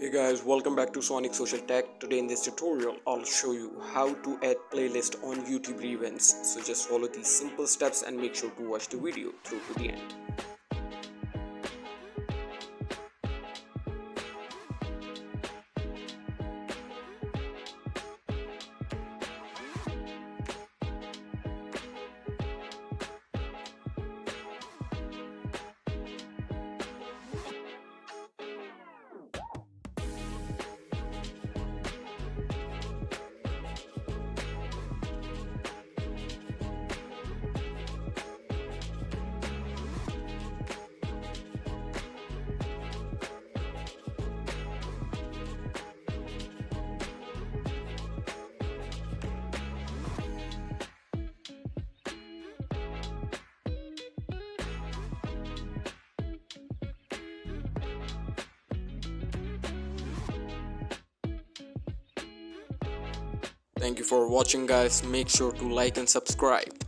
Hey guys, welcome back to Sonic Social Tech. Today in this tutorial, I'll show you how to add playlist on YouTube Revanced. So just follow these simple steps and make sure to watch the video through to the end. Thank you for watching guys. Make sure to like and subscribe.